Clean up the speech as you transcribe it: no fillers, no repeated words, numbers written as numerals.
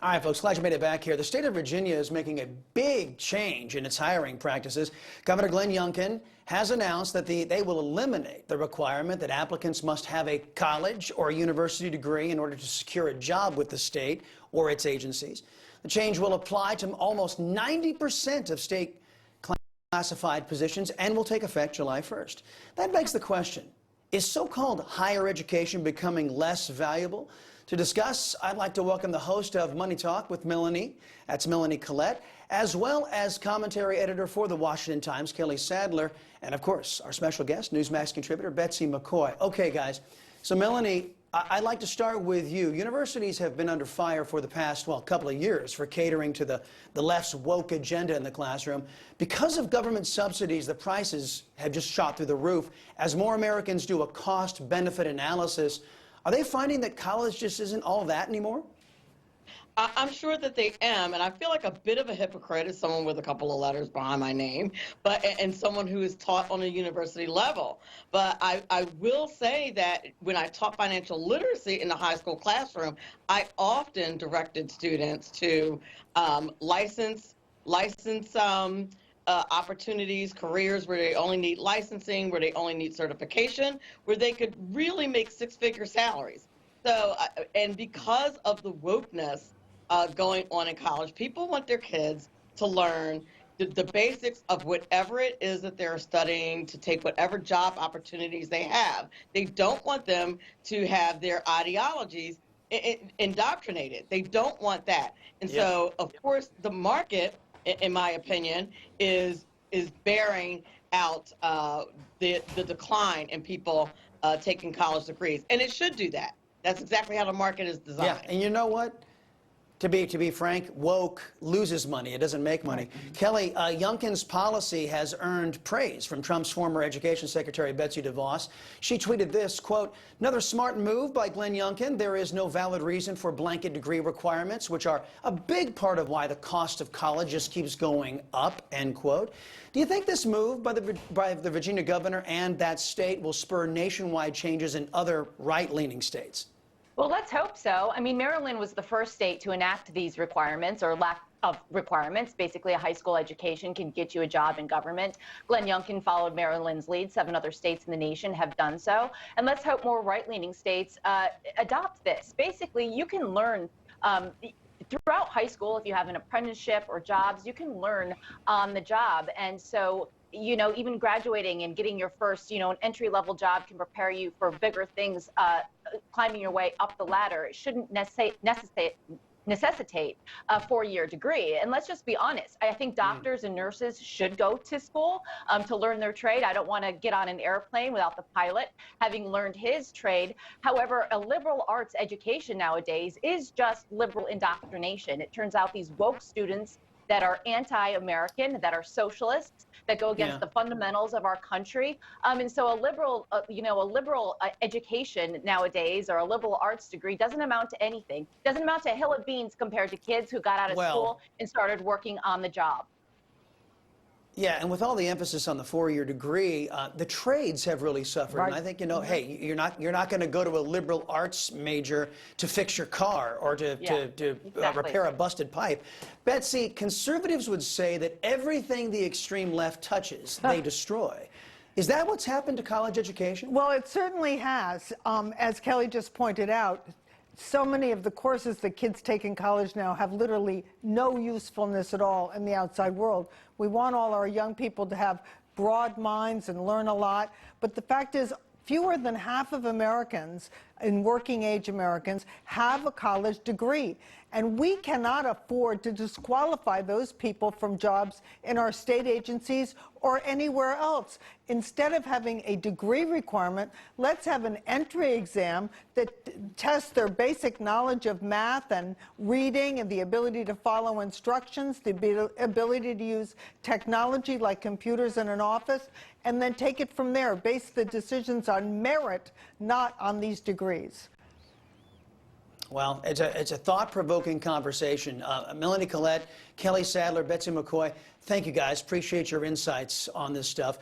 All right, folks, glad you made it back here. The state of Virginia is making a big change in its hiring practices. Governor Glenn Youngkin has announced that they will eliminate the requirement that applicants must have a college or university degree in order to secure a job with the state or its agencies. The change will apply to almost 90% of state classified positions and will take effect July 1st. That begs the question, is so-called higher education becoming less valuable? To discuss, I'd like to welcome the host of Money Talk with Melanie, that's Melanie Collette, as well as commentary editor for the Washington Times, Kelly Sadler, and of course, our special guest, Newsmax contributor, Betsy McCoy. Okay, guys, so Melanie, I'd like to start with you. Universities have been under fire for the past, well, couple of years for catering to the left's woke agenda in the classroom. Because of government subsidies, the prices have just shot through the roof. As more Americans do a cost-benefit analysis, are they finding that college just isn't all that anymore? I'm sure that they am, and I feel like a bit of a hypocrite as someone with a couple of letters behind my name, and someone who is taught on a university level. But I will say that when I taught financial literacy in the high school classroom, I often directed students to license opportunities, careers where they only need licensing, where they only need certification, where they could really make six-figure salaries. So, and because of the wokeness going on in college, people want their kids to learn the basics of whatever it is that they're studying, to take whatever job opportunities they have. They don't want them to have their ideologies indoctrinated. They don't want that. And so, of course, the market, in my opinion, is bearing out the decline in people taking college degrees, and it should do that. That's exactly how the market is designed. Yeah, and you know what? To be frank, woke loses money. It doesn't make money. Right. Kelly, Youngkin's policy has earned praise from Trump's former Education Secretary, Betsy DeVos. She tweeted this, quote, "Another smart move by Glenn Youngkin. There is no valid reason for blanket degree requirements, which are a big part of why the cost of college just keeps going up," end quote. Do you think this move by the Virginia governor and that state will spur nationwide changes in other right-leaning states? Well, let's hope so. I mean, Maryland was the first state to enact these requirements, or lack of requirements. Basically, a high school education can get you a job in government. Glenn Youngkin followed Maryland's lead. 7 other states in the nation have done so. And let's hope more right-leaning states adopt this. Basically, you can learn throughout high school, if you have an apprenticeship or jobs, you can learn on the job. And so, you know, even graduating and getting your first, an entry-level job can prepare you for bigger things, climbing your way up the ladder. It shouldn't necessitate a 4-year degree. And let's just be honest, I think doctors and nurses should go to school to learn their trade. I don't want to get on an airplane without the pilot having learned his trade. However, a liberal arts education nowadays is just liberal indoctrination. It turns out these woke students that are anti-American, that are socialists, that go against the fundamentals of our country. And so a liberal, education nowadays, or a liberal arts degree, doesn't amount to anything. Doesn't amount to a hill of beans compared to kids who got out of school and started working on the job. Yeah, and with all the emphasis on the 4-year degree, the trades have really suffered. Right. And I think, hey, you're not going to go to a liberal arts major to fix your car or to repair a busted pipe. Betsy, conservatives would say that everything the extreme left touches, they destroy. Is that what's happened to college education? Well, it certainly has. As Kelly just pointed out, so many of the courses that kids take in college now have literally no usefulness at all in the outside world. We want all our young people to have broad minds and learn a lot, but the fact is, fewer than half of Americans, in working age Americans, have a college degree. And we cannot afford to disqualify those people from jobs in our state agencies or anywhere else. Instead of having a degree requirement, let's have an entry exam that tests their basic knowledge of math and reading and the ability to follow instructions, the ability to use technology like computers in an office, and then take it from there. Base the decisions on merit, not on these degrees. Well, it's a thought-provoking conversation. Melanie Collette, Kelly Sadler, Betsy McCoy, thank you guys. Appreciate your insights on this stuff.